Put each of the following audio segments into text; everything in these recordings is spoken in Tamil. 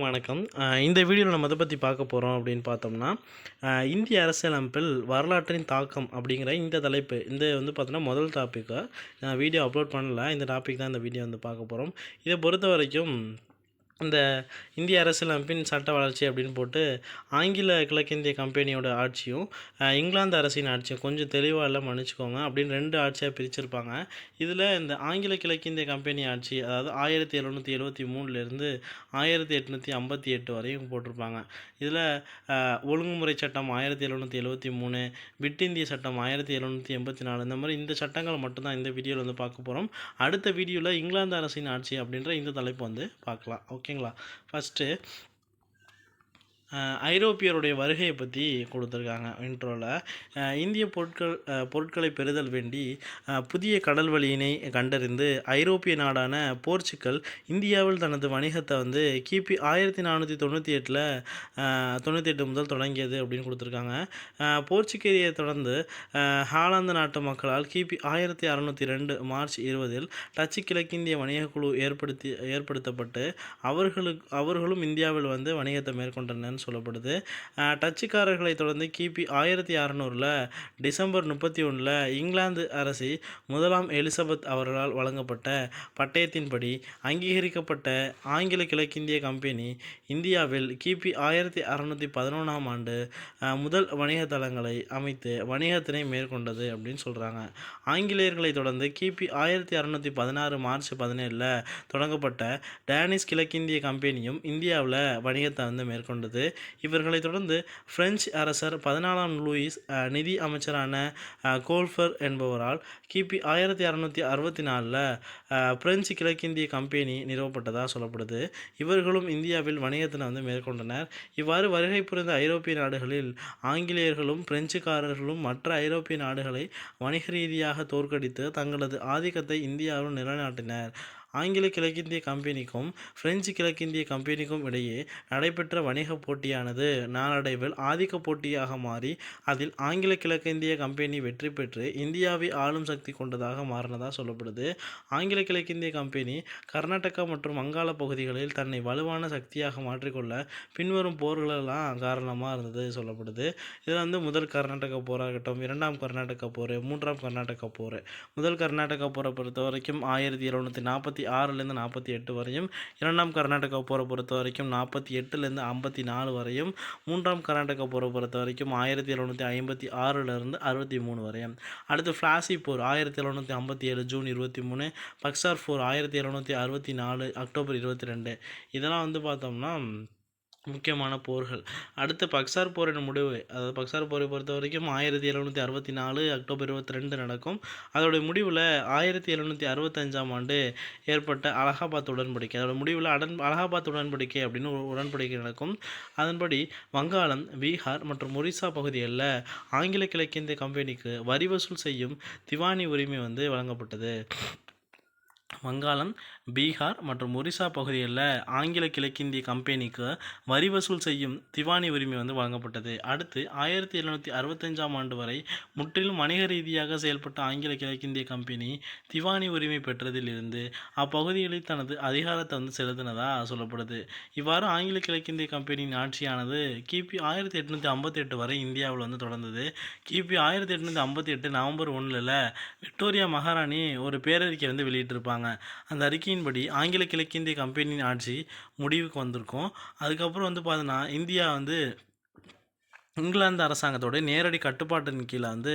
வணக்கம். இந்த வீடியோவில் நம்ம எதை பற்றி பார்க்க போகிறோம் அப்படின்னு பார்த்தோம்னா, இந்திய அரசியலமைப்பில் வரலாற்றின் தாக்கம் அப்படிங்கிற இந்த தலைப்பு. இந்த வந்து பார்த்தோன்னா முதல் டாப்பிக்கா நான் வீடியோ அப்லோட் பண்ணல. இந்த டாபிக் தான் இந்த வீடியோ வந்து பார்க்க போகிறோம். இதை பொறுத்த வரைக்கும் இந்த இந்திய அரசியலமைப்பின் சட்ட வளர்ச்சி அப்படின்னு போட்டு ஆங்கில கிழக்கிந்திய கம்பெனியோட ஆட்சியும் இங்கிலாந்து அரசின் ஆட்சியும் கொஞ்சம் தெளிவாக எல்லாம் மன்னிச்சுக்கோங்க அப்படின்னு ரெண்டு ஆட்சியாக பிரிச்சிருப்பாங்க. இதில் இந்த ஆங்கில கிழக்கிந்திய கம்பெனி ஆட்சி அதாவது 1773 1858 வரையும் போட்டிருப்பாங்க. இதில் ஒழுங்குமுறை சட்டம் 1773, பிட் இந்திய சட்டம் 1784 இந்த மாதிரி இந்த சட்டங்களை மட்டும்தான் இந்த வீடியோவில் வந்து பார்க்க போகிறோம். அடுத்த வீடியோவில் இங்கிலாந்து அரசின் ஆட்சி அப்படின்ற இந்த தலைப்பு வந்து பார்க்கலாம். ஓகேங்களா? ஃபஸ்ட்டு ஐரோப்பியருடைய வருகையை பற்றி கொடுத்துருக்காங்க இன்ட்ரோவில். இந்திய பொருட்களை பெறுதல் வேண்டி புதிய கடல் வழியினை கண்டறிந்து ஐரோப்பிய நாடான போர்ச்சுகல் இந்தியாவில் தனது வணிகத்தை வந்து கிபி 1498 முதல் தொடங்கியது அப்படின்னு கொடுத்துருக்காங்க. போர்ச்சுகேரியை தொடர்ந்து ஹாலாந்து நாட்டு மக்களால் கிபி 1602 மார்ச் 20 டச்சு கிழக்கிந்திய வணிக குழு ஏற்படுத்தப்பட்டு அவர்களும் இந்தியாவில் வந்து வணிகத்தை மேற்கொண்டனர் சொல்லப்படுது. டச்சுக்காரர்களை தொடர்ந்து கிபி 1600 டிசம்பர் 31 இங்கிலாந்து அரசி முதலாம் எலிசபெத் அவர்களால் வழங்கப்பட்ட பட்டயத்தின்படி அங்கீகரிக்கப்பட்ட ஆங்கில கிழக்கிந்திய கம்பெனி இந்தியாவில் கிபி 1611 முதல் வணிக தளங்களை அமைத்து வணிகத்தினை மேற்கொண்டது அப்படின்னு சொல்கிறாங்க. ஆங்கிலேயர்களை தொடர்ந்து கிபி 1616 மார்ச் 17 தொடங்கப்பட்ட டேனிஷ் கிழக்கிந்திய கம்பெனியும் இந்தியாவில் வணிகத்தை வந்து மேற்கொண்டது. இவர்களை தொடர்ந்து பிரெஞ்சு அரசர் 14ஆம் லூயிஸ் நிதி அமைச்சரான கோல்ஃபர் என்பவரால் கிபி 1664 பிரெஞ்சு கிழக்கிந்திய கம்பெனி நிறுவப்பட்டதாக சொல்லப்படுது. இவர்களும் இந்தியாவில் வணிகத்தினை வந்து மேற்கொண்டனர். இவ்வாறு வருகை புரிந்த ஐரோப்பிய நாடுகளில் ஆங்கிலேயர்களும் பிரெஞ்சுக்காரர்களும் மற்ற ஐரோப்பிய நாடுகளை வணிக ரீதியாக தோற்கடித்து தங்களது ஆதிக்கத்தை இந்தியாவில் நிலைநாட்டினர். ஆங்கில கிழக்கிந்திய கம்பெனிக்கும் பிரெஞ்சு கிழக்கிந்திய கம்பெனிக்கும் இடையே நடைபெற்ற வணிக போட்டியானது நாளடைவில் ஆதிக்க போட்டியாக மாறி அதில் ஆங்கில கிழக்கிந்திய கம்பெனி வெற்றி பெற்று இந்தியாவை ஆளும் சக்தி கொண்டதாக மாறினதாக சொல்லப்படுது. ஆங்கில கிழக்கிந்திய கம்பெனி கர்நாடகா மற்றும் வங்காள பகுதிகளில் தன்னை வலுவான சக்தியாக மாற்றிக்கொள்ள பின்வரும் போர்களெல்லாம் காரணமாக இருந்தது சொல்லப்படுது. இதில் வந்து முதல் கர்நாடக போராகட்டும், இரண்டாம் கர்நாடக போர், மூன்றாம் கர்நாடக போர். முதல் கர்நாடக போரை பொறுத்த வரைக்கும் 1746 48 வரையும், இரண்டாம் கர்நாடகா போரை பொறுத்த வரைக்கும் 48 54 வரையும், மூன்றாம் கர்நாடகா போரை பொறுத்த வரைக்கும் 1756 63 வரையும். அடுத்து பிளாசி போர் 1757 ஜூன் 23, பக்சார் போர் 1764 அக்டோபர் 22. இதெல்லாம் வந்து பார்த்தோம்னா முக்கியமான போர்கள். அடுத்து பக்சார் போரின் முடிவு, அதாவது பக்சார் போரை பொறுத்த வரைக்கும் 1764 அக்டோபர் 22 நடக்கும். அதோடைய முடிவில் 1765ஆம் ஆண்டு ஏற்பட்ட அலகாபாத் உடன்படிக்கை, அதோட முடிவில் அலகாபாத் உடன்படிக்கை அப்படின்னு ஒரு உடன்படிக்கை நடக்கும். அதன்படி வங்காளம், பீகார் மற்றும் ஒரிசா பகுதிகளில் ஆங்கில கிழக்கிந்திய கம்பெனிக்கு வரி வசூல் செய்யும் திவானி உரிமை வந்து வழங்கப்பட்டது. வங்காளம், பீகார் மற்றும் ஒரிசா பகுதிகளில் ஆங்கில கிழக்கிந்திய கம்பெனிக்கு வரி வசூல் செய்யும் திவானி உரிமை வந்து வழங்கப்பட்டது. அடுத்து 1765ஆம் ஆண்டு வரை முற்றிலும் வணிக ரீதியாக செயல்பட்ட ஆங்கில கிழக்கிந்திய கம்பெனி திவானி உரிமை பெற்றதிலிருந்து அப்பகுதிகளில் தனது அதிகாரத்தை வந்து செலுத்தினதாக சொல்லப்படுது. இவ்வாறு ஆங்கில கிழக்கிந்திய கம்பெனியின் ஆட்சியானது கிபி 1858 வரை இந்தியாவில் வந்து தொடர்ந்தது. கிபி 1858 நவம்பர் 1 விக்டோரியா மகாராணி ஒரு பேரறிக்கை வந்து வெளியிட்டிருப்பாங்க. அந்த அறிக்கையின்படி ஆங்கில கிழக்கிந்திய கம்பெனியின் ஆட்சி முடிவுக்கு வந்திருக்கும். அதுக்கப்புறம் வந்து பார்த்தீங்கன்னா இந்தியா வந்து இங்கிலாந்து அரசாங்கத்தோட நேரடி கட்டுப்பாட்டின் கீழே வந்து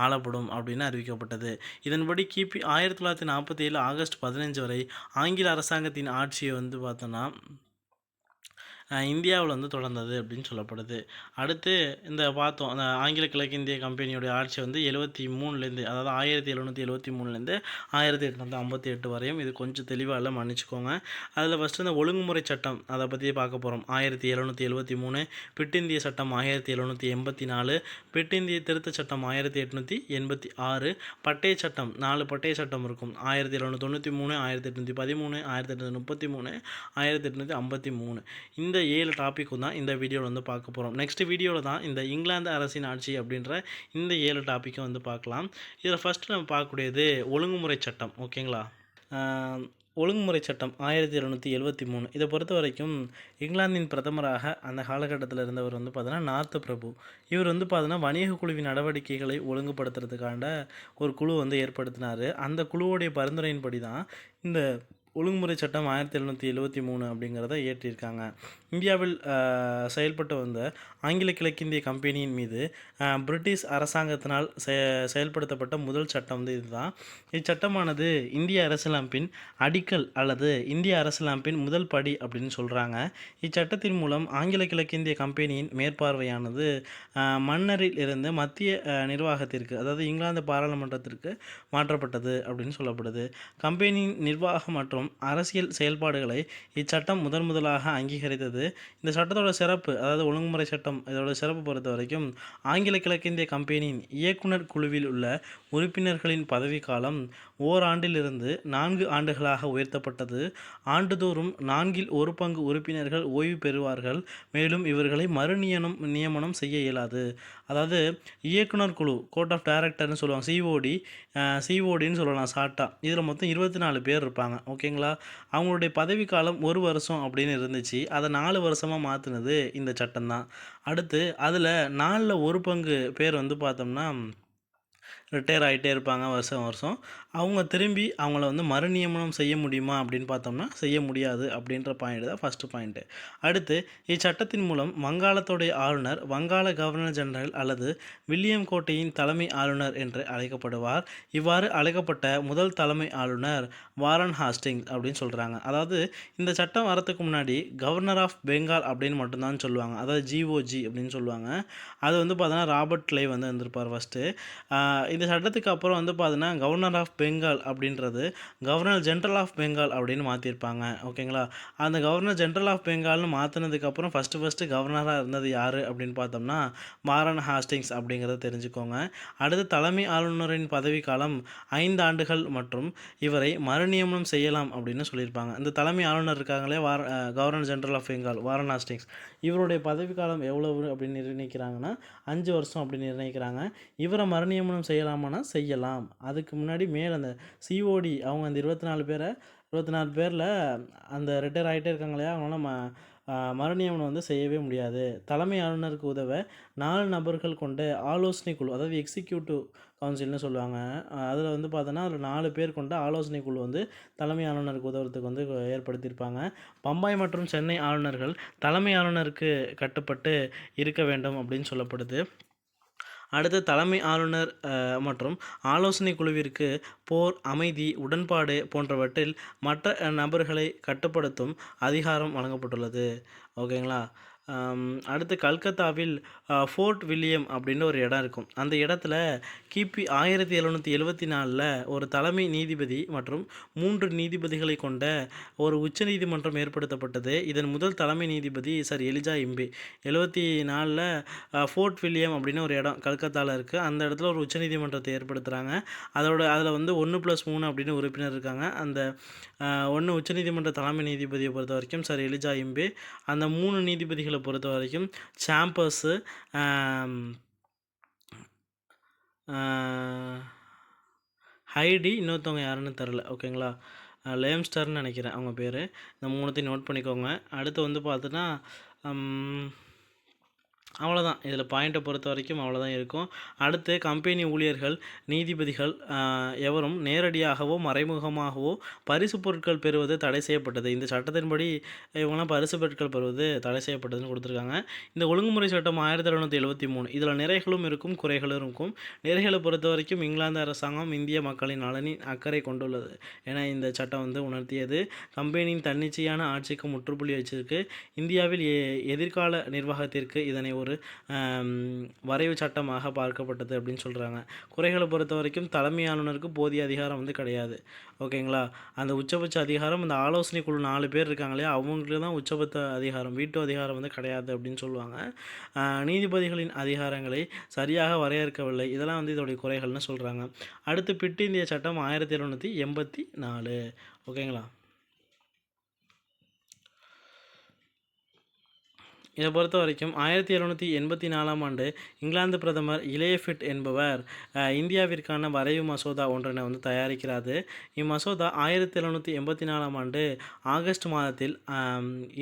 ஆளப்படும் அப்படின்னு அறிவிக்கப்பட்டது. இதன்படி கிபி 1947 ஆகஸ்ட் 15 வரை ஆங்கில அரசாங்கத்தின் ஆட்சியை வந்து பார்த்தோன்னா இந்தியாவில் வந்து தொடர்ந்தது அப்படின்னு சொல்லப்படுது. அடுத்து இந்த பார்த்தோம், அந்த ஆங்கில கிழக்கிந்திய கம்பெனியோடைய ஆட்சி வந்து 73 அதாவது 1773 1858 வரையும். இது கொஞ்சம் தெளிவாக எல்லாம் மன்னிச்சுக்கோங்க. அதில் ஃபஸ்ட்டு இந்த ஒழுங்குமுறை சட்டம் அதை பற்றி பார்க்க போகிறோம். 1773, பிட் இந்திய சட்டம் 1784, பிட் இந்திய திருத்த சட்டம் 1886, பட்டய சட்டம் 4 பட்டய சட்டம் இருக்கும். 1793, 1813, 1833, 1853. இந்த 7 டாப்பிக்கும் தான் இந்த வீடியோவில் வந்து பார்க்க போகிறோம். நெக்ஸ்ட் வீடியோவில் தான் இந்த இங்கிலாந்து அரசின் ஆட்சி அப்படின்ற இந்த 7 டாப்பிக்கும் வந்து பார்க்கலாம். இதில் ஃபஸ்ட்டு நம்ம பார்க்கக்கூடியது ஒழுங்குமுறை சட்டம். ஓகேங்களா? ஒழுங்குமுறை சட்டம் 1773 இதை பொறுத்த வரைக்கும் இங்கிலாந்தின் பிரதமராக அந்த காலகட்டத்தில் இருந்தவர் வந்து பார்த்தீங்கன்னா நார்த் பிரபு. இவர் வந்து பார்த்தீங்கன்னா வணிக குழுவின் நடவடிக்கைகளை ஒழுங்குபடுத்துறதுக்காண்ட ஒரு குழு வந்து ஏற்படுத்தினார். அந்த குழுவுடைய பரிந்துரையின்படி தான் இந்த ஒழுங்குமுறை சட்டம் 1773 அப்படிங்கிறத இயற்றியிருக்காங்க. இந்தியாவில் செயல்பட்டு வந்த ஆங்கில கிழக்கிந்திய கம்பெனியின் மீது பிரிட்டிஷ் அரசாங்கத்தினால் செயல்படுத்தப்பட்ட முதல் சட்டம் வந்து இதுதான். இச்சட்டமானது இந்திய அரசியலமைப்பின் அடிக்கல் அல்லது இந்திய அரசியலமைப்பின் முதல் படி அப்படின்னு சொல்கிறாங்க. இச்சட்டத்தின் மூலம் ஆங்கில கிழக்கிந்திய கம்பெனியின் மேற்பார்வையானது மன்னரில் இருந்து மத்திய நிர்வாகத்திற்கு, அதாவது இங்கிலாந்து பாராளுமன்றத்திற்கு மாற்றப்பட்டது அப்படின்னு சொல்லப்படுது. கம்பெனியின் நிர்வாகம் மற்றும் அரசியல் செயல்பாடுகளை இச்சட்டம் முதலாக அங்கீகரித்தது. இந்த சட்டத்தோட சிறப்பு, அதாவது ஒழுங்குமுறை சட்டம் இதோட சிறப்பு பொறுத்த வரைக்கும் ஆங்கில கிழக்கிந்திய கம்பெனியின் இயக்குனர் குழுவில் உள்ள உறுப்பினர்களின் பதவிக்காலம் ஓராண்டிலிருந்து 4 ஆண்டுகளாக உயர்த்தப்பட்டது. ஆண்டுதோறும் 1/4 உறுப்பினர்கள் ஓய்வு பெறுவார்கள். மேலும் இவர்களை நியமனம் செய்ய இயலாது. அதாவது இயக்குனர் குழு, கோர்ட் ஆஃப் டைரக்டர்னு சொல்லுவாங்க, சிஓடின்னு சொல்லலாம் ஷார்ட்டாக. இதில் மொத்தம் 24 பேர் இருப்பாங்க. ஓகேங்களா? அவங்களுடைய பதவிக்காலம் 1 வருஷம் அப்படின்னு இருந்துச்சு. அதை 4 வருஷமாக மாற்றினது இந்த சட்டம் தான். அடுத்து அதில் 4ல் 1 பங்கு பேர் வந்து பார்த்தோம்னா ரிட்டையர் ஆகிட்டே இருப்பாங்க வருஷம் வருஷம். அவங்க திரும்பி அவங்கள வந்து மறுநியமனம் செய்ய முடியுமா அப்படின்னு பார்த்தோம்னா செய்ய முடியாது அப்படின்ற பாயிண்ட் தான் ஃபஸ்ட்டு பாயிண்ட்டு. அடுத்து இச்சட்டத்தின் மூலம் வங்காளத்துடைய ஆளுநர் வங்காள கவர்னர் ஜெனரல் அல்லது வில்லியம் கோட்டையின் தலைமை ஆளுநர் என்று அழைக்கப்படுவார். இவ்வாறு அழைக்கப்பட்ட முதல் தலைமை ஆளுநர் வாரன் ஹாஸ்டிங்ஸ் அப்படின்னு சொல்கிறாங்க. அதாவது இந்த சட்டம் வரத்துக்கு முன்னாடி கவர்னர் ஆஃப் பெங்கால் அப்படின்னு மட்டும்தான் சொல்லுவாங்க. அதாவது ஜிஓஜி அப்படின்னு சொல்லுவாங்க. அது வந்து பார்த்தோன்னா ராபர்ட் கிளைவ் வந்து வந்திருப்பார் ஃபஸ்ட்டு. இந்த சட்டத்துக்கு அப்புறம் வந்து பார்த்தீங்கன்னா கவர்னர் ஆஃப் பெங்கால் அப்படின்றது கவர்னர் ஜென்ரல் ஆஃப் பெங்கால் அப்படின்னு மாற்றிருப்பாங்க. ஓகேங்களா? அந்த கவர்னர் ஜென்ரல் ஆஃப் பெங்கால்னு மாற்றினதுக்கப்புறம் ஃபஸ்ட்டு கவர்னராக இருந்தது யார் அப்படின்னு பார்த்தோம்னா வாரன் ஹாஸ்டிங்ஸ் அப்படிங்கிறத தெரிஞ்சுக்கோங்க. அடுத்து தலைமை ஆளுநரின் பதவிக்காலம் 5 ஆண்டுகள் மற்றும் இவரை மறுநியமனம் செய்யலாம் அப்படின்னு சொல்லியிருப்பாங்க. இந்த தலைமை ஆளுநர் இருக்காங்களே governor general of Bengal Warren Hastings, இவருடைய பதவிக்காலம் எவ்வளவு அப்படின்னு நிர்ணயிக்கிறாங்கன்னா 5 வருஷம் அப்படின்னு நிர்ணயிக்கிறாங்க. இவரை மறுநியமனம் செய்யலாமான்னா செய்யலாம். அதுக்கு முன்னாடி மேல் அந்த சிஓடி அவங்க அந்த 24 பேரில் அந்த ரிட்டையர் ஆகிட்டே இருக்காங்க இல்லையா, அவங்களால மறுநியமனம் வந்து செய்யவே முடியாது. தலைமை ஆளுநருக்கு உதவ 4 நபர்கள் கொண்ட ஆலோசனை குழு, அதாவது எக்ஸிக்யூட்டிவ் கவுன்சில்னு சொல்லுவாங்க. அதில் வந்து பார்த்தோன்னா அதில் 4 பேர் கொண்ட ஆலோசனை குழு வந்து தலைமை ஆளுநருக்கு உதவுறதுக்கு வந்து ஏற்படுத்தியிருப்பாங்க. பம்பாய் மற்றும் சென்னை ஆளுநர்கள் தலைமை ஆளுநருக்கு கட்டுப்பட்டு இருக்க வேண்டும் அப்படின்னு சொல்லப்படுது. அடுத்து தலைமை ஆளுநர் மற்றும் ஆலோசனை குழுவிற்கு போர், அமைதி, உடன்பாடு போன்றவற்றில் மற்ற நபர்களை கட்டுப்படுத்தும் அதிகாரம் வழங்கப்பட்டுள்ளது. ஓகேங்களா? அடுத்து கல்கத்தாவில் ஃபோர்ட் வில்லியம் அப்படின்னு ஒரு இடம் இருக்கும். அந்த இடத்துல கிபி 1774 ஒரு தலைமை நீதிபதி மற்றும் 3 நீதிபதிகளை கொண்ட ஒரு உச்சநீதிமன்றம் ஏற்படுத்தப்பட்டது. இதன் முதல் தலைமை நீதிபதி சார் எலிஜா இம்பே. 74 ஃபோர்ட் வில்லியம் அப்படின்னு ஒரு இடம் கல்கத்தாவில் இருக்குது. அந்த இடத்துல ஒரு உச்சநீதிமன்றத்தை ஏற்படுத்துகிறாங்க. அதில் வந்து 1+3 அப்படின்னு உறுப்பினர் இருக்காங்க. அந்த 1 உச்சநீதிமன்ற தலைமை நீதிபதியை பொறுத்த வரைக்கும் சார் எலிஜா இம்பே. அந்த 3 நீதிபதிகளை பொறுத்த வரைக்கும் சாம்பர்ஸு, ஹைடி, இன்னொருத்தவங்க யாருன்னு தெரில. ஓகேங்களா? லேம்ஸ்டர்னு நினைக்கிறேன் அவங்க பேர். இந்த 3த்தையும் நோட் பண்ணிக்கோங்க. அடுத்து வந்து பார்த்தோன்னா அவ்வளோதான். இதில் பாயிண்ட்டை பொறுத்த வரைக்கும் அவ்வளோதான் இருக்கும். அடுத்து கம்பெனி ஊழியர்கள், நீதிபதிகள் எவரும் நேரடியாகவோ மறைமுகமாகவோ பரிசு பொருட்கள் பெறுவது தடை செய்யப்பட்டது. இந்த சட்டத்தின்படி இவங்களாம் பரிசு பொருட்கள் பெறுவது தடை செய்யப்பட்டதுன்னு கொடுத்துருக்காங்க. இந்த ஒழுங்குமுறை சட்டம் 1773 இதில் நிறைகளும் இருக்கும், குறைகளும் இருக்கும். நிறைகளை பொறுத்த வரைக்கும் இங்கிலாந்து அரசாங்கம் இந்திய மக்களின் நலனின் அக்கறை கொண்டுள்ளது என இந்த சட்டம் வந்து உணர்த்தியது. கம்பெனியின் தன்னிச்சையான ஆட்சிக்கு முற்றுப்புள்ளி வச்சிருக்கு. இந்தியாவில் எதிர்கால நிர்வாகத்திற்கு இதனை ஒரு வரைவு சட்டமாக பார்க்கப்பட்டது அப்படின்னு சொல்கிறாங்க. குறைகளை பொறுத்த வரைக்கும் தலைமை ஆளுநருக்கு போதிய அதிகாரம் வந்து கிடையாது. ஓகேங்களா? அந்த உச்சபட்ச அதிகாரம் அந்த ஆலோசனை குழு 4 பேர் இருக்காங்க இல்லையா, அவங்களுக்கு தான் உச்சபட்ச அதிகாரம், வீட்டு அதிகாரம் வந்து கிடையாது அப்படின்னு சொல்லுவாங்க. நீதிபதிகளின் அதிகாரங்களை சரியாக வரையறுக்கவில்லை. இதெல்லாம் வந்து இதோடைய குறைகள்னு சொல்கிறாங்க. அடுத்து பிட்டு இந்திய சட்டம் 1784. ஓகேங்களா? இதை பொறுத்த வரைக்கும் 1784ஆம் ஆண்டு இங்கிலாந்து பிரதமர் இலேஃபிட் என்பவர் இந்தியாவிற்கான வரைவு மசோதா ஒன்றினை வந்து தயாரிக்கிறாரு. இம்மசோதா 1784ஆம் ஆண்டு ஆகஸ்ட் மாதத்தில்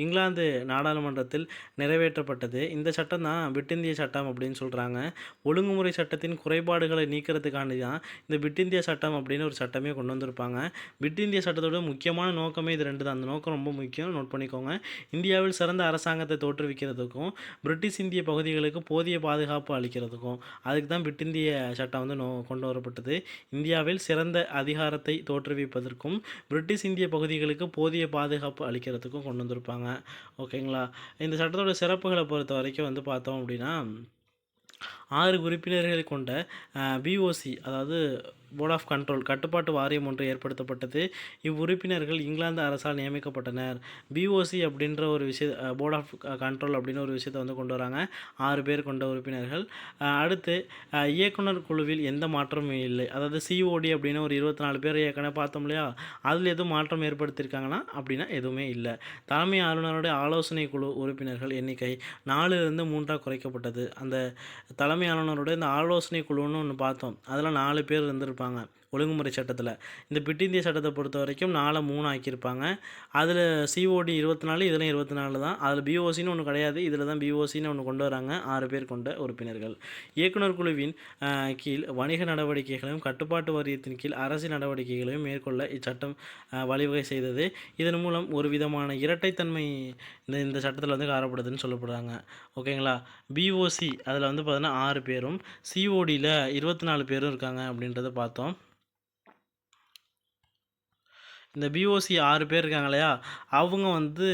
இங்கிலாந்து நாடாளுமன்றத்தில் நிறைவேற்றப்பட்டது. இந்த சட்டம் தான் பிரிட்டிந்திய சட்டம் அப்படின்னு சொல்கிறாங்க. ஒழுங்குமுறை சட்டத்தின் குறைபாடுகளை நீக்கிறதுக்காண்டி தான் இந்த பிரிட்டிந்திய சட்டம் அப்படின்னு ஒரு சட்டமே கொண்டு வந்திருப்பாங்க. பிரிட்டிந்திய சட்டத்தோட முக்கியமான நோக்கமே இது ரெண்டு தான். அந்த நோக்கம் ரொம்ப முக்கியம், நோட் பண்ணிக்கோங்க. இந்தியாவில் சிறந்த அரசாங்கத்தை தோற்றுவிக்கிறதுக்கும் பிரிட்டிஷ் இந்திய பகுதிகளுக்கு போதிய பாதுகாப்பு அளிக்கிறதுக்கும் அதுக்கு தான் பிரிட்டிந்திய சட்டம் வந்து கொண்டு வரப்பட்டது. இந்தியாவில் சிறந்த அதிகாரத்தை தோற்றுவிப்பதற்கும் பிரிட்டிஷ் இந்திய பகுதிகளுக்கு போதிய பாதுகாப்பு அளிக்கிறதுக்கும் கொண்டு வந்திருப்பாங்க. ஓகேங்களா. இந்த சட்டத்தோட சிறப்புகளை பொறுத்த வரைக்கும் வந்து பார்த்தோம் அப்படின்னா 6 உறுப்பினர்களை கொண்ட பிஓசி அதாவது போர்ட் ஆஃப் கண்ட்ரோல் கட்டுப்பாட்டு வாரியம் ஒன்று ஏற்படுத்தப்பட்டது. இவ்வுறுப்பினர்கள் இங்கிலாந்து அரசால் நியமிக்கப்பட்டனர். பிஓசி அப்படின்ற ஒரு போர்ட் ஆஃப் கண்ட்ரோல் அப்படின்னு ஒரு விஷயத்தை வந்து கொண்டு வராங்க. 6 பேர் கொண்ட உறுப்பினர்கள். அடுத்து இயக்குனர் குழுவில் எந்த மாற்றமும் இல்லை. அதாவது சிஓடி அப்படின்னு ஒரு 24 பேர் ஏற்கனவே பார்த்தோம் இல்லையா, அதில் எதுவும் மாற்றம் ஏற்படுத்தியிருக்காங்கன்னா அப்படின்னா எதுவுமே இல்லை. தலைமை ஆளுநருடைய ஆலோசனை குழு உறுப்பினர்கள் எண்ணிக்கை 4லிருந்து 3ஆக குறைக்கப்பட்டது. அந்த தலைமை ஆளுநருடைய இந்த ஆலோசனை குழுன்னு ஒன்று பார்த்தோம், அதில் 4 பேர் இருந்திருப்பாங்க ஒழுங்குமுறை சட்டத்தில். இந்த பிரிட்டிந்திய சட்டத்தை பொறுத்த வரைக்கும் 4 3 ஆக்கியிருப்பாங்க. அதில் சிஓடி 24, இதில் 24 தான். அதில் பிஓசின்னு ஒன்று கிடையாது, இதில் தான் பிஓசின்னு ஒன்று கொண்டு வராங்க. 6 பேர் கொண்ட உறுப்பினர்கள். இயக்குனர் குழுவின் கீழ் வணிக நடவடிக்கைகளையும் கட்டுப்பாட்டு வாரியத்தின் கீழ் அரசியல் நடவடிக்கைகளையும் மேற்கொள்ள இச்சட்டம் வழிவகை செய்தது. இதன் மூலம் ஒரு விதமான இரட்டைத்தன்மை இந்த சட்டத்தில் வந்து காணப்படுதுன்னு சொல்லப்படுறாங்க. ஓகேங்களா. பிஓசி அதில் வந்து பார்த்தீங்கன்னா 6 பேரும், சிஓடியில் 24 பேரும் இருக்காங்க அப்படின்றத பார்த்தோம். இந்த பிஓசி 6 பேர் இருக்காங்க இல்லையா, அவங்க வந்து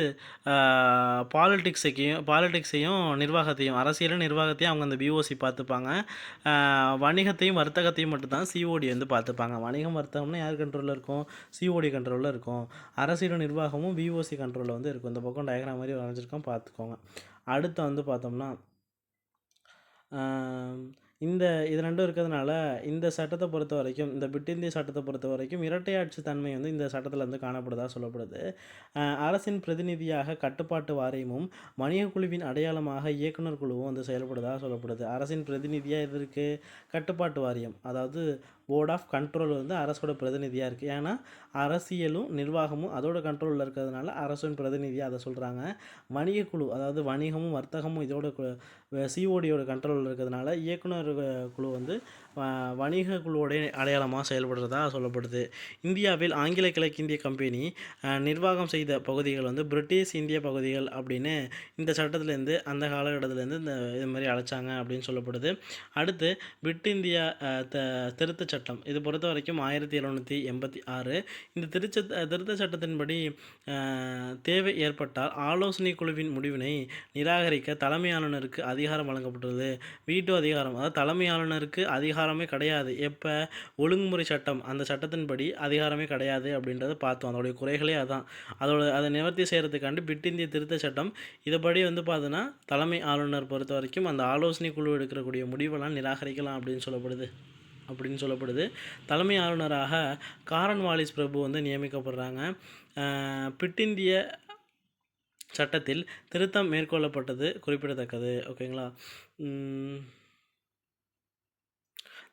பாலிடிக்ஸையும் நிர்வாகத்தையும் அரசியலும் நிர்வாகத்தையும் அவங்க அந்த பிஓசி பார்த்துப்பாங்க. வணிகத்தையும் வர்த்தகத்தையும் மட்டும்தான் சிஓடி வந்து பார்த்துப்பாங்க. வணிகம் வர்த்தகம்னா யார் கண்ட்ரோலில் இருக்கும்? சிஓடி கண்ட்ரோலில் இருக்கும். அரசியலும் நிர்வாகமும் பிஓசி கண்ட்ரோலில் வந்து இருக்கும். இந்த பக்கம் டயக்ராம் மாதிரி வரைஞ்சிருக்கோம், பார்த்துக்கோங்க. அடுத்து வந்து பார்த்தோம்னா இது ரெண்டும் இருக்கிறதுனால இந்த சட்டத்தை பொறுத்த வரைக்கும், இந்த பிரிட்டிந்திய சட்டத்தை பொறுத்த வரைக்கும் இரட்டையாட்சி தன்மை வந்து இந்த சட்டத்தில் வந்து காணப்படுதா சொல்லப்படுது. அரசின் பிரதிநிதியாக கட்டுப்பாட்டு வாரியமும் வணிக குழுவின் அடையாளமாக இயக்குனர் குழுவும் வந்து செயல்படுதா சொல்லப்படுது. அரசின் பிரதிநிதியாக இது இருக்குது, கட்டுப்பாட்டு வாரியம் அதாவது போர்ட் ஆஃப் கண்ட்ரோல் வந்து அரசோட பிரதிநிதியாக இருக்குது. ஏன்னா அரசியலும் நிர்வாகமும் அதோட கண்ட்ரோலில் இருக்கிறதுனால அரசின் பிரதிநிதியாக அதை சொல்கிறாங்க. வணிக குழு அதாவது வணிகமும் வர்த்தகமும் இதோட சிஓடியோட கண்ட்ரோலில் இருக்கிறதுனால இயக்குனர் குழு வந்து வணிக குழுவோடைய அடையாளமாக செயல்படுறதா சொல்லப்படுது. இந்தியாவில் ஆங்கில கிழக்கிந்திய கம்பெனி நிர்வாகம் செய்த பகுதிகள் வந்து பிரிட்டிஷ் இந்திய பகுதிகள் அப்படின்னு இந்த சட்டத்திலேருந்து அந்த காலகட்டத்திலேருந்து இது மாதிரி அழைச்சாங்க அப்படின்னு சொல்லப்படுது. அடுத்து பிரிட்டிந்தியா திருத்த சட்டம் இது பொறுத்த வரைக்கும் 1786. இந்த திருத்த சட்டத்தின்படி தேவை ஏற்பட்டால் ஆலோசனை குழுவின் முடிவினை நிராகரிக்க தலைமை ஆளுநருக்கு அதிகாரம் வழங்கப்பட்டுள்ளது. வீட்டோ அதிகாரம் அதாவது தலைமை ஆளுநருக்கு அதிகாரமே கிடையாது. எப்போ? ஒழுங்குமுறை சட்டம் அந்த சட்டத்தின்படி அதிகாரமே கிடையாது அப்படின்றத பார்த்தோம். அதோடைய குறைகளே அதான். அதை நிவர்த்தி செய்கிறதுக்காண்டி பிரிட்டிந்திய திருத்த சட்டம் இதைப்படி வந்து பார்த்தோன்னா தலைமை ஆளுநர் பொறுத்த வரைக்கும் அந்த ஆலோசனை குழு எடுக்கக்கூடிய முடிவெல்லாம் நிராகரிக்கலாம் அப்படின்னு சொல்லப்படுது. தலைமை ஆளுநராக காரன்வாலிஸ் பிரபு வந்து நியமிக்கப்படுறாங்க. பிரிட்டிந்திய சட்டத்தில் திருத்தம் மேற்கொள்ளப்பட்டது குறிப்பிடத்தக்கது. ஓகேங்களா.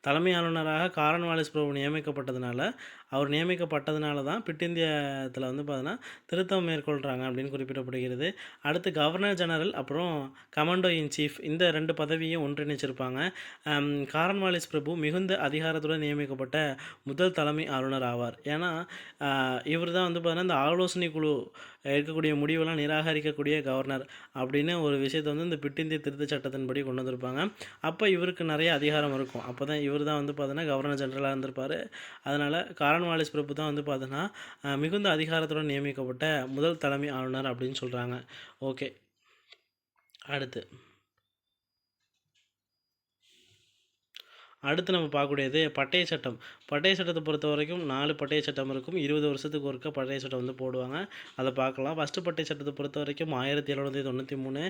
தலைமை ஆளுநராக காரன்வாலிஸ் பிரபு நியமிக்கப்பட்டதுனால தான் பிரிட்டிந்தியத்தில் வந்து பார்த்தீங்கன்னா திருத்தம் மேற்கொள்கிறாங்க அப்படின்னு குறிப்பிடப்படுகிறது. அடுத்து கவர்னர் ஜெனரல் அப்புறம் கமாண்டோ இன் சீஃப் இந்த 2 பதவியும் ஒன்றிணைச்சிருப்பாங்க. காரன்வாலிஸ் பிரபு மிகுந்த அதிகாரத்துடன் நியமிக்கப்பட்ட முதல் தலைமை ஆளுநர் ஆவார். ஏன்னா இவர் தான் வந்து பார்த்தீங்கன்னா இந்த ஆலோசனை குழு எடுக்கக்கூடிய முடிவெல்லாம் நிராகரிக்கக்கூடிய கவர்னர் அப்படின்னு ஒரு விஷயத்தை வந்து இந்த பிரிட்டிந்திய திருத்த சட்டத்தின்படி கொண்டு வந்திருப்பாங்க. அப்போ இவருக்கு நிறைய அதிகாரம் இருக்கும். அப்போ தான் இவர் தான் வந்து பார்த்தீங்கன்னா கவர்னர் ஜெனரலாக இருந்திருப்பார். அதனால் காரன்வாலிஸ் பிரபு தான் வந்து பார்த்தீங்கன்னா மிகுந்த அதிகாரத்துடன் நியமிக்கப்பட்ட முதல் தலைமை ஆளுநர் அப்படின்னு சொல்கிறாங்க. ஓகே. அடுத்து நம்ம பார்க்கக்கூடியது பட்டய சட்டம். பட்டய சட்டத்தை பொறுத்த வரைக்கும் 4 பட்டய சட்டம் இருக்கும். 20 வருஷத்துக்கு ஒருக்கா பட்டய சட்டம் வந்து போடுவாங்க. அதை பார்க்கலாம். ஃபஸ்ட்டு பட்டய சட்டத்தை பொறுத்த வரைக்கும் 1793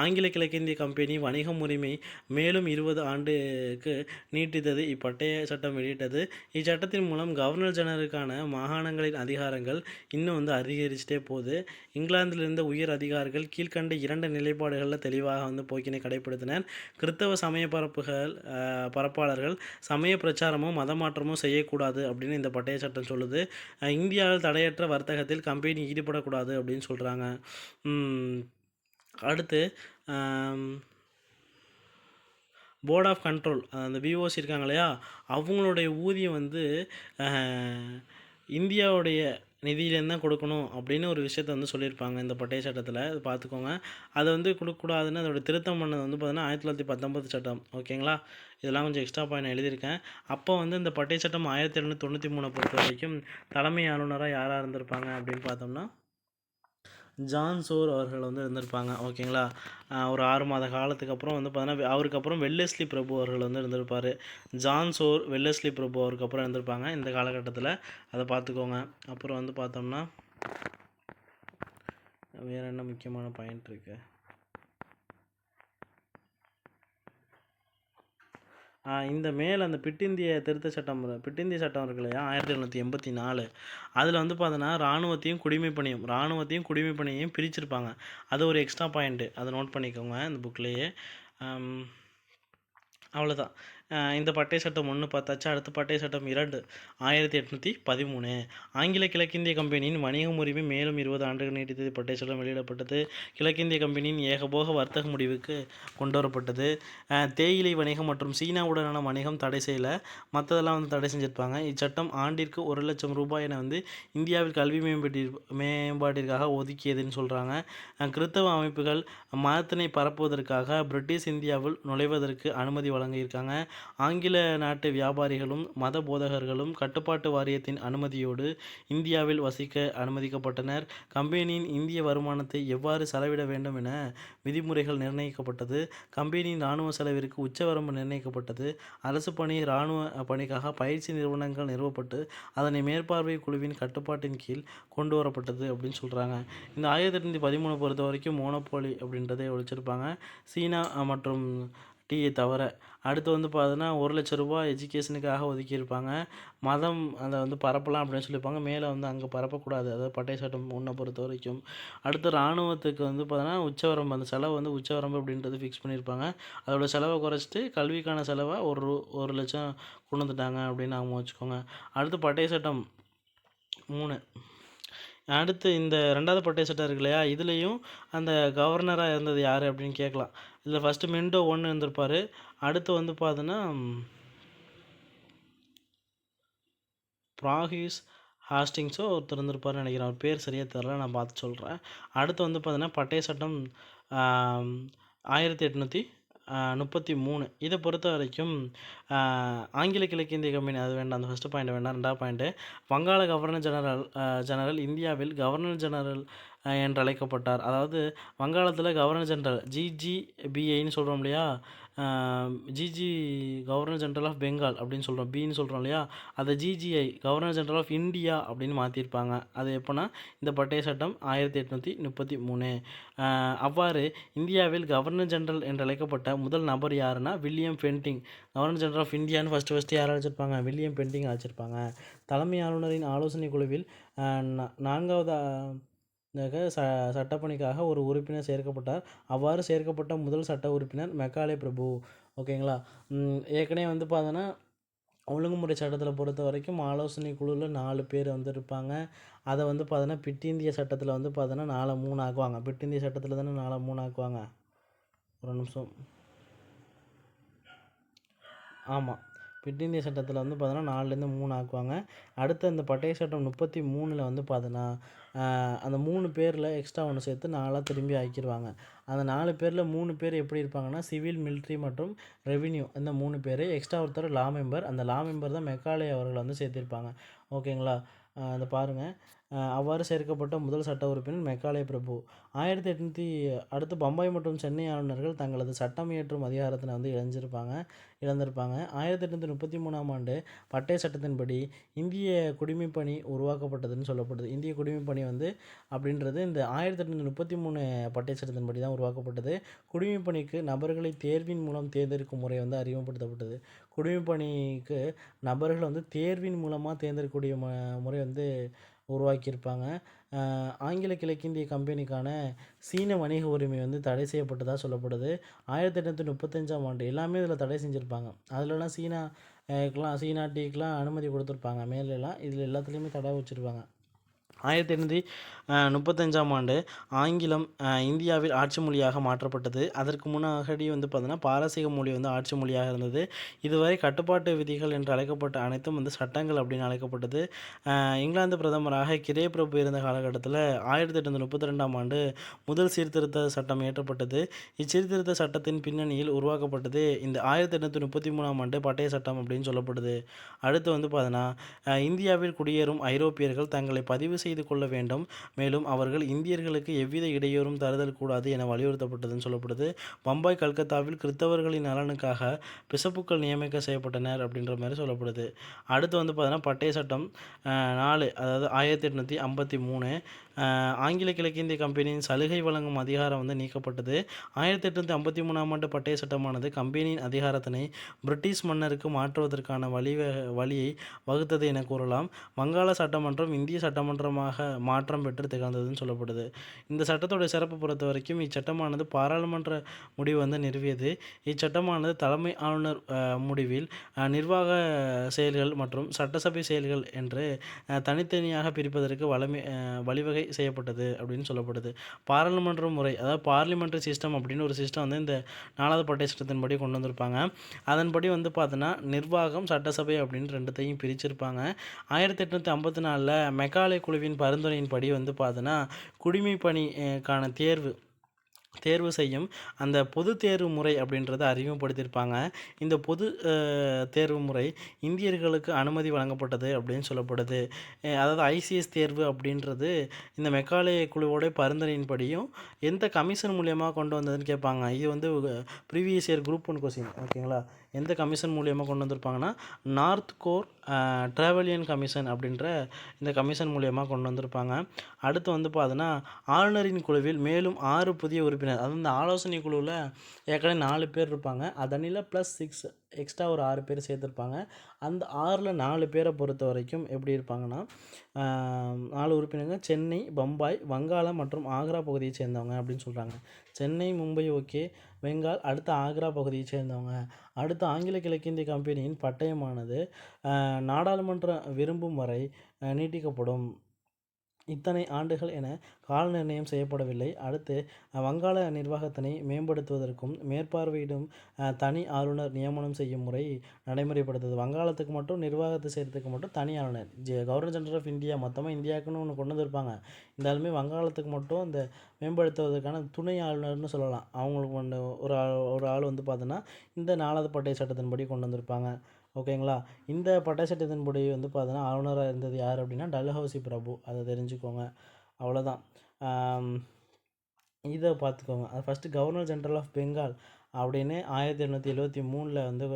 ஆங்கில கிழக்கிந்திய கம்பெனி வணிகம் உரிமை மேலும் 20 ஆண்டுக்கு நீட்டித்தது இப்பட்டய சட்டம் வெளியிட்டது. இச்சட்டத்தின் மூலம் கவர்னர் ஜெனரலுக்கான மாகாணங்களின் அதிகாரங்கள் இன்னும் வந்து அதிகரிச்சுட்டே போகுது. இங்கிலாந்தில் இருந்த உயர் அதிகாரிகள் கீழ்கண்ட 2 நிலைப்பாடுகளில் தெளிவாக வந்து போக்கினை கடைபிடித்தனர். கிறித்தவ சமய பரப்பாளர்கள் சமய பிரச்சாரமோ மதமாற்றமோ செய்யக்கூடாது அப்படின்னு இந்த பட்டய சட்டம் சொல்லுது. இந்தியாவில் தடையற்ற வர்த்தகத்தில் கம்பெனி ஈடுபடக்கூடாது அப்படின்னு சொல்கிறாங்க. அடுத்து போர்ட் ஆஃப் கண்ட்ரோல் அந்த பிஓசி இருக்காங்க இல்லையா, அவங்களுடைய ஊதியம் வந்து இந்தியாவுடைய நிதியிலேருந்து தான் கொடுக்கணும் அப்படின்னு ஒரு விஷயத்த வந்து சொல்லியிருப்பாங்க இந்த பட்டய சட்டத்தில். அது பார்த்துக்கோங்க. அதை வந்து கொடுக்கக்கூடாதுன்னு அதோட திருத்தம் பண்ணது வந்து பார்த்தீங்கன்னா 1919 சட்டம். ஓகேங்களா, இதெல்லாம் கொஞ்சம் எக்ஸ்ட்ரா பாயிண்ட் எழுதியிருக்கேன். அப்போ வந்து இந்த பட்டய சட்டம் 1793 பொறுத்த வரைக்கும் தலைமை ஆளுநராக யாராக இருந்திருப்பாங்க அப்படின்னு பார்த்தோம்னா ஜான் சோர் அவர்கள் வந்து இருந்திருப்பாங்க. ஓகேங்களா, ஒரு 6 மாத காலத்துக்கு அப்புறம் வந்து பார்த்தீங்கன்னா அவருக்கு அப்புறம் வெல்லஸ்லி பிரபு அவர்கள் வந்து இருந்திருப்பார். ஜான் சோர் வெல்லஸ்லி பிரபு அவருக்கு அப்புறம் இருந்திருப்பாங்க இந்த காலகட்டத்தில். அதை பார்த்துக்கோங்க. அப்புறம் வந்து பார்த்தோம்னா வேறு என்ன முக்கியமான பாயிண்ட் இருக்குது. இந்த மேல் அந்த பிட்டிந்திய திருத்த சட்டம் பிட்டிந்திய சட்டம் இருக்கு இல்லையா 1784, அதில் வந்து பார்த்தோன்னா இராணுவத்தையும் குடிமைப்பணியையும் பிரிச்சிருப்பாங்க. அது ஒரு எக்ஸ்ட்ரா பாயிண்ட்டு, அதை நோட் பண்ணிக்கோங்க இந்த புக்லேயே. அவ்வளோதான். இந்த பட்டய சட்டம் 1 பார்த்தாச்சு. அடுத்த பட்டய சட்டம் 2 1813 ஆங்கில கிழக்கிந்திய கம்பெனியின் வணிகம் உரிமை மேலும் 20 ஆண்டுகள் நீட்டித்தது பட்டய சட்டம் வெளியிடப்பட்டது. கிழக்கிந்திய கம்பெனியின் ஏகபோக வர்த்தக முடிவுக்கு கொண்டு வரப்பட்டது. தேயிலை வணிகம் மற்றும் சீனாவுடனான வணிகம் தடை செய்யலை, மற்றதெல்லாம் வந்து தடை செஞ்சுருப்பாங்க. இச்சட்டம் ஆண்டிற்கு 1 லட்சம் ரூபாய் என வந்து இந்தியாவில் கல்வி மேம்பாட்டிற்காக ஒதுக்கியதுன்னு சொல்கிறாங்க. கிறித்தவ அமைப்புகள் மதத்தினை பரப்புவதற்காக பிரிட்டிஷ் இந்தியாவில் நுழைவதற்கு அனுமதி வழங்கியிருக்காங்க. ஆங்கில நாட்டு வியாபாரிகளும் மத போதகர்களும் கட்டுப்பாட்டு வாரியத்தின் அனுமதியோடு இந்தியாவில் வசிக்க அனுமதிக்கப்பட்டனர். கம்பெனியின் இந்திய வருமானத்தை எவ்வாறு செலவிட வேண்டும் என விதிமுறைகள் நிர்ணயிக்கப்பட்டது. கம்பெனியின் இராணுவ செலவிற்கு உச்சவரம்பு நிர்ணயிக்கப்பட்டது. அரசு பணி இராணுவ பணிக்காக பயிற்சி நிறுவனங்கள் நிறுவப்பட்டு அதனை மேற்பார்வை குழுவின் கட்டுப்பாட்டின் கீழ் கொண்டு வரப்பட்டது அப்படின்னு சொல்கிறாங்க. இந்த 1813 பொறுத்த வரைக்கும் மோனோபோலி அப்படின்றதை ஒழிச்சிருப்பாங்க, சீனா மற்றும் டீயை தவிர. அடுத்து வந்து பார்த்தீங்கன்னா 1 லட்சம் ரூபாய் எஜுகேஷனுக்காக ஒதுக்கியிருப்பாங்க. மதம் அதை வந்து பரப்பலாம் அப்படின்னு சொல்லியிருப்பாங்க. மேலே வந்து அங்கே பரப்பக்கூடாது, அதாவது பட்டய சட்டம் 1 பொறுத்த வரைக்கும். அடுத்து இராணுவத்துக்கு வந்து பார்த்தீங்கன்னா உச்சவரம்பு, அந்த செலவு வந்து உச்சவரம்பு அப்படின்றது ஃபிக்ஸ் பண்ணியிருப்பாங்க. அதோட செலவை குறைச்சிட்டு கல்விக்கான செலவை 1 லட்சம் கொண்டு வந்துட்டாங்க அப்படின்னு அவங்க வச்சுக்கோங்க. அடுத்து பட்டய சட்டம் 3. அடுத்து இந்த 2வது பட்டய சட்டம் இருக்கு இல்லையா, இதுலேயும் அந்த கவர்னராக இருந்தது யார் அப்படின்னு கேட்கலாம். இதில் ஃபஸ்ட்டு மின்டோ 1 இருந்திருப்பார். அடுத்து வந்து பார்த்தோன்னா ப்ராஹிஸ் ஹாஸ்டிங்ஸோ ஒருத்தர் இருந்திருப்பார்னு நினைக்கிறேன். அவர் பேர் சரியாக தெரில, நான் பார்த்து சொல்கிறேன். அடுத்து வந்து பார்த்தீங்கன்னா பட்டய சட்டம் 1833. இதை பொறுத்த வரைக்கும் ஆங்கில கிழக்கிந்திய கம்பெனி, அது வேண்டாம், அந்த ஃபஸ்ட்டு பாயிண்ட் வேண்டாம். 2வது பாயிண்ட்டு, வங்காள கவர்னர் ஜெனரல் இந்தியாவில் கவர்னர் ஜெனரல் என்று அழைக்கப்பட்டார். அதாவது வங்காளத்தில் கவர்னர் ஜெனரல் ஜிஜிபிஐன்னு சொல்கிறோம் இல்லையா, GG governor general of Bengal அப்படின்னு சொல்கிறோம், பின்னு சொல்கிறோம் இல்லையா, அதை GGI governor general of India அப்படின்னு மாற்றிருப்பாங்க. அது எப்போனா இந்த பட்டய சட்டம் 1833. அவ்வாறு இந்தியாவில் கவர்னர் ஜெனரல் என்று அழைக்கப்பட்ட முதல் நபர் யாருன்னா William Bentinck. Governor general of இந்தியான்னு ஃபஸ்ட்டு யாரை அழைச்சிருப்பாங்க, வில்லியம் பென்டிங் அழைச்சிருப்பாங்க. தலைமை ஆளுநரின் ஆலோசனை குழுவில் 4வது சட்டப்பணிக்காக ஒரு உறுப்பினர் சேர்க்கப்பட்டார். அவ்வாறு சேர்க்கப்பட்ட முதல் சட்ட உறுப்பினர் மெக்காலே பிரபு. ஓகேங்களா, ஏற்கனவே வந்து பார்த்தோன்னா ஒழுங்குமுறை சட்டத்தில் பொறுத்த வரைக்கும் ஆலோசனை குழுவில் 4 பேர் வந்து இருப்பாங்க. அதை வந்து பார்த்தோன்னா பிட்டிந்திய சட்டத்தில் வந்து பார்த்தோன்னா 4 3 ஆக்குவாங்க. பிட்டிந்திய சட்டத்தில் தானே 4 3 ஆக்குவாங்க. ஒரு நிமிஷம், ஆமாம், பிட்டிந்திய சட்டத்தில் வந்து பார்த்தோன்னா 4லேருந்து 3 ஆக்குவாங்க. அடுத்து அந்த பட்டய சட்டம் 33 வந்து பார்த்தோன்னா அந்த 3 பேரில் எக்ஸ்ட்ரா ஒன்று சேர்த்து 4 திரும்பி ஆக்கிடுவாங்க. அந்த 4 பேரில் 3 பேர் எப்படி இருப்பாங்கன்னா சிவில், மிலிட்ரி மற்றும் ரெவின்யூ, இந்த 3 பேர். எக்ஸ்ட்ரா ஒருத்தர் லா மெம்பர், அந்த லா மெம்பர் தான் மெக்காலே அவர்கள் வந்து சேர்த்திருப்பாங்க. ஓகேங்களா, அதை பாருங்கள். அவ்வாறு சேர்க்கப்பட்ட முதல் சட்ட உறுப்பினர் மெக்காலே பிரபு. 1800 அடுத்து பம்பாய் மற்றும் சென்னை ஆளுநர்கள் தங்களது சட்டம் இயற்றும் அதிகாரத்தினை வந்து இழந்திருப்பாங்க. 1833ஆம் ஆண்டு பட்டய சட்டத்தின்படி இந்திய குடிமைப்பணி உருவாக்கப்பட்டதுன்னு சொல்லப்படுது. இந்திய குடிமைப்பணி வந்து அப்படின்றது இந்த 1833 பட்டய சட்டத்தின்படி தான் உருவாக்கப்பட்டது. குடிமைப்பணிக்கு நபர்களை தேர்வின் மூலம் தேர்ந்தெடுக்கும் முறை வந்து அறிமுகப்படுத்தப்பட்டது. குடிமைப்பணிக்கு நபர்கள் வந்து தேர்வின் மூலமாக தேர்ந்தெடுக்கக்கூடிய முறை வந்து உருவாக்கியிருப்பாங்க. ஆங்கில கிழக்கிந்திய கம்பெனிக்கான சீன வணிக உரிமை வந்து தடை செய்யப்பட்டதாக சொல்லப்படுது. 1835ஆம் ஆண்டு எல்லாமே இதில் தடை செஞ்சுருப்பாங்க. அதிலலாம் சீனா டீக்கெலாம் அனுமதி கொடுத்துருப்பாங்க. மேலெல்லாம் இதில் எல்லாத்துலேயுமே தடை வச்சுருப்பாங்க. 1835ஆம் ஆண்டு ஆங்கிலம் இந்தியாவில் ஆட்சி மொழியாக மாற்றப்பட்டது. அதற்கு முன்னாடி வந்து பார்த்தீங்கன்னா பாரசீக மொழி வந்து ஆட்சி மொழியாக இருந்தது. இதுவரை கட்டுப்பாட்டு விதிகள் என்று அழைக்கப்பட்ட அனைத்தும் வந்து சட்டங்கள் அப்படின்னு அழைக்கப்பட்டது. இங்கிலாந்து பிரதமராக கிரே பிரபு இருந்த காலகட்டத்தில் 1832ஆம் ஆண்டு முதல் சீர்திருத்த சட்டம் இயற்றப்பட்டது. இச்சீர்திருத்த சட்டத்தின் பின்னணியில் உருவாக்கப்பட்டது இந்த 1833ஆம் ஆண்டு பட்டய சட்டம் அப்படின்னு சொல்லப்படுது. அடுத்து வந்து பார்த்தீங்கன்னா இந்தியாவில் குடியேறும் ஐரோப்பியர்கள் தங்களை பதிவு செய்து கொள்ள வேண்டும். மேலும் அவர்கள் இந்தியர்களுக்கு எவ்வித இடையூறும் தருதல் கூடாது என வலியுறுத்தப்பட்டதுன்னு சொல்லப்படுது. பம்பாய், கல்கத்தாவில் கிறிஸ்தவர்களின் நலனுக்காக பிஷப்புக்கள் நியமிக்க செய்யப்பட்டனர் அப்படின்ற மாதிரி சொல்லப்படுது. அடுத்து வந்து பார்த்தீங்கன்னா பட்டய சட்டம் 4 அதாவது 1853 ஆங்கில கிழக்கிந்திய கம்பெனியின் சலுகை வழங்கும் அதிகாரம் வந்து நீக்கப்பட்டது. 1853ஆம் ஆண்டு பட்டய சட்டமானது கம்பெனியின் அதிகாரத்தினை பிரிட்டிஷ் மன்னருக்கு மாற்றுவதற்கான வழியை வகுத்தது என கூறலாம். வங்காள சட்டமன்றம் இந்திய சட்டமன்றமாக மாற்றம் பெற்று திகழ்ந்ததுன்னு சொல்லப்படுது. இந்த சட்டத்தோட சிறப்பு பொறுத்த வரைக்கும் இச்சட்டமானது பாராளுமன்ற முடிவு வந்து நிறுவியது. இச்சட்டமானது தலைமை ஆளுநர் முடிவில் நிர்வாக செயல்கள் மற்றும் சட்டசபை செயல்கள் என்று தனித்தனியாக பிரிப்பதற்கு வழிவகை செய்யப்பட்டது அப்படின்னு சொல்லப்படுது. பாராளுமன்ற முறை அதாவது பார்லிமெண்ட்ரி சிஸ்டம் அப்படின்னு ஒரு சிஸ்டம் வந்து இந்த 4வது பட்டய சட்டத்தின்படி கொண்டு வந்திருப்பாங்க. அதன்படி வந்து பார்த்தோன்னா நிர்வாகம், சட்டசபை அப்படின்னு ரெண்டுத்தையும் பிரிச்சிருப்பாங்க. 1854 மெக்காலே குழுவின் பரிந்துரையின்படி வந்து பார்த்தோன்னா குடிமைப்பணிக்கான தேர்வு செய்யும் அந்த பொது தேர்வு முறை அப்படின்றத அறிமுகப்படுத்தியிருப்பாங்க. இந்த பொது தேர்வு முறை இந்தியர்களுக்கு அனுமதி வழங்கப்பட்டது அப்படின்னு சொல்லப்படுது. அதாவது ஐசிஎஸ் தேர்வு அப்படின்றது இந்த மெக்காலே குழுவோட பரிந்துரையின்படியும் எந்த கமிஷன் மூலியமாக கொண்டு வந்ததுன்னு கேட்பாங்க. இது வந்து ப்ரீவியஸ் இயர் குரூப் 1 கொஸ்டின். ஓகேங்களா? எந்த கமிஷன் மூலியமாக கொண்டு வந்திருப்பாங்கன்னா நார்த் கோர் ட்ராவலியன் கமிஷன் அப்படின்ற இந்த கமிஷன் மூலியமாக கொண்டு வந்திருப்பாங்க. அடுத்து வந்து பார்த்தோன்னா ஆளுநரின் குழுவில் மேலும் 6 புதிய உறுப்பினர் அதாவது இந்த ஆலோசனை குழுவில் ஏற்கனவே 4 பேர் இருப்பாங்க. அதனில் +6 எக்ஸ்ட்ரா ஒரு 6 பேர் சேர்த்துருப்பாங்க. அந்த 6ல் 4 பேரை பொறுத்த வரைக்கும் எப்படி இருப்பாங்கன்னா 4 உறுப்பினர்கள் சென்னை, பம்பாய், வங்காளம் மற்றும் ஆக்ரா பகுதியை சேர்ந்தவங்க அப்படின்னு சொல்கிறாங்க. சென்னை, மும்பை ஓகே, பெங்கால், அடுத்து ஆக்ரா பகுதியை சேர்ந்தவங்க. அடுத்து ஆங்கில கிழக்கிந்திய கம்பெனியின் பட்டயமானது நாடாளுமன்றம் விரும்பும் வரை நீட்டிக்கப்படும். இத்தனை ஆண்டுகள் என கால நிர்ணயம் செய்யப்படவில்லை. அடுத்து வங்காள நிர்வாகத்தினை மேம்படுத்துவதற்கும் மேற்பார்வையிடும் தனி ஆளுநர் நியமனம் செய்யும் முறை நடைமுறைப்படுத்துது. வங்காளத்துக்கு மட்டும் நிர்வாகத்தை செய்கிறதுக்கு மட்டும் தனி ஆளுநர் கவர்னர் ஜெனரல் ஆஃப் இந்தியா மொத்தமாக இந்தியாவுக்குன்னு ஒன்று கொண்டு வந்திருப்பாங்க. இருந்தாலுமே வங்காளத்துக்கு மட்டும் இந்த மேம்படுத்துவதற்கான துணை ஆளுநர்னு சொல்லலாம். அவங்களுக்கு ஒரு ஆள் வந்து பார்த்தோன்னா இந்த 4வது பட்டய சட்டத்தின்படி கொண்டு வந்திருப்பாங்க. ஓகேங்களா? இந்த பட்டய சட்டத்தின்படி வந்து பார்த்தோன்னா ஆளுநராக இருந்தது யார் அப்படின்னா டல்ஹௌசி பிரபு. அதை தெரிஞ்சுக்கோங்க. அவ்வளோதான். இதை பார்த்துக்கோங்க. அது first governor general of Bengal அப்படின்னு 1873 வந்து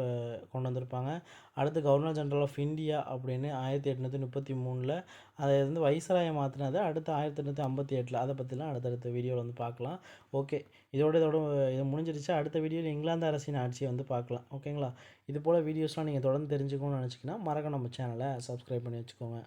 கொண்டு வந்திருப்பாங்க. அடுத்து கவர்னர் ஜெனரல் ஆஃப் இந்தியா அப்படின்னு 1833 அதை வந்து வைஸ்ராயை மாற்றினது. அடுத்து 1858 அதை பற்றிலாம் அடுத்தடுத்த வீடியோவில் வந்து பார்க்கலாம். ஓகே, இது முடிஞ்சிருச்சு. அடுத்த வீடியோவில் இங்கிலாந்து அரசின் ஆட்சியை வந்து பார்க்கலாம். ஓகேங்களா? இது போல் வீடியோஸ்லாம் நீங்கள் தொடர்ந்து தெரிஞ்சுக்கணும்னு நினச்சிங்கன்னா மறக்காம நம்ம சேனலை சப்ஸ்கிரைப் பண்ணி வச்சுக்கோங்க.